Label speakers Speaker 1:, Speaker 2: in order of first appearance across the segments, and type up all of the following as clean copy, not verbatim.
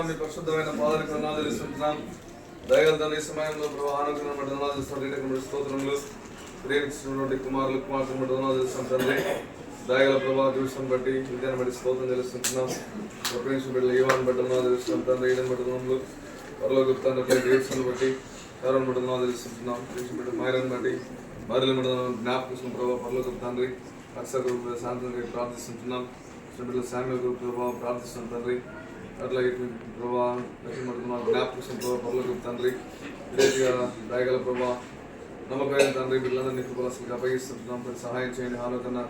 Speaker 1: మీ పరిశుద్ధమైన పాదలకు వందనాలు తెలుస్తున్నాం. దయగల ఈ సమయంలో ప్రభావ ఆనుకున్న వందనాలు తెలుస్తున్నాం. స్తోత్రములు ప్రేమించినటువంటి కుమారులు కుమార్తెను వందనాలు తెలుస్తున్నాం తండ్రి. దయగల ప్రభావ చూసిన బట్టి విద్యను బట్టి స్తోత్రం తెలుస్తున్నాం. ప్రేమించిన బిడ్డలు ఏవాన్ని బట్టి వందనాలు తెలుస్తున్నాం తండ్రి. ఈడని బట్టి వందనములు పరలోక తండ్రి డేట్స్ను బట్టి ఎవరిని బట్టి వందనాలు తెలుస్తున్నాం. ప్రేమించిన బిడ్డ మైరని బట్టి మరలి వందనాలు జ్ఞాపకం ప్రభావ పరలోక తండ్రి అక్షర గ్రూప్ శాంతంగా ప్రార్థిస్తున్నాం. బిడ్డలు శామ్య గ్రూప్ ప్రభావం ప్రార్థిస్తున్నాం తండ్రి. అట్లా ప్రభావం జ్ఞాపకం ప్రభావ పరలోక తండ్రి రీతిగా దయగల ప్రభావ నమ్మకమైన తండ్రి బిడ్డలందరినీ కృపలసలుగా అప్పగిస్తున్నాం. సహాయం చేయండి. ఆలోచన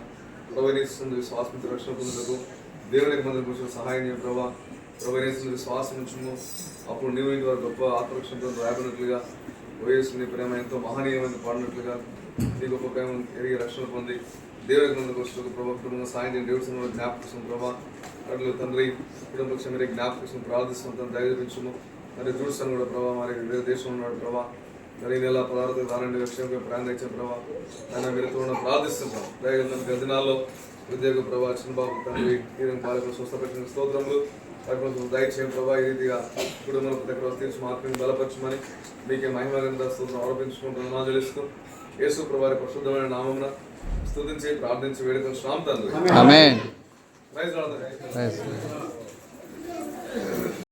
Speaker 1: ప్రవహిస్తుంది విశ్వాసం రక్షణ పొందుటకు దేవునికి మంది కూర్చొని సహాయం చేయండి ప్రభావ. ప్రవహిస్తుంది విశ్వాసం ఉంచుము. అప్పుడు నీవు ఇంటి వారు గొప్ప ఆత్మరక్షణతో రాబడినట్లుగా వయస్సుని ప్రేమ ఎంతో మహనీయమైన పాడినట్లుగా నీ గొప్ప ప్రేమ ఎరిగి రక్షణ పొంది దేవునికి మంది కూర్చొని ప్రభావ కుటుంబం సాయం చేయండి. దేవుడు జ్ఞాపకం ప్రభావ అట్లు తండ్రి కుటుంబ మీరు జ్ఞాపకం ప్రార్థిస్తున్నాం. దయచేపించము మరి చూస్తాను కూడా ప్రభావ మరి వేరే దేశంలో ఉన్నాడు ప్రభావ మరి నెల 16 రానండి విషయంగా ప్రయాణం ఇచ్చిన ప్రభావ ఆయన మీరు తోడ ప్రార్థిస్తున్నాం. దయచేసి దినాల్లో ఉద్యోగ ప్రభావ చిన్నబాబు తండ్రి తీరం పాలకు స్వస్థపరిచిన స్తోత్రములు కొంచెం దయచేయండి ప్రభావ. ఈ రీతిగా కుటుంబంలో ప్రతి తీర్చి ఆత్మీయ బలపరచమని మీకే మహిమగంధ స్తోత్రం ఆరోపించుకుంటున్నాను. నా తెలుస్తూ యేసు ప్రభావి పరిశుద్ధమైన నామమున స్తుతించి ప్రార్థించి వేడుకొని శ్రామ్ తండ్రి.
Speaker 2: ఆమేన్.
Speaker 1: Praise lord.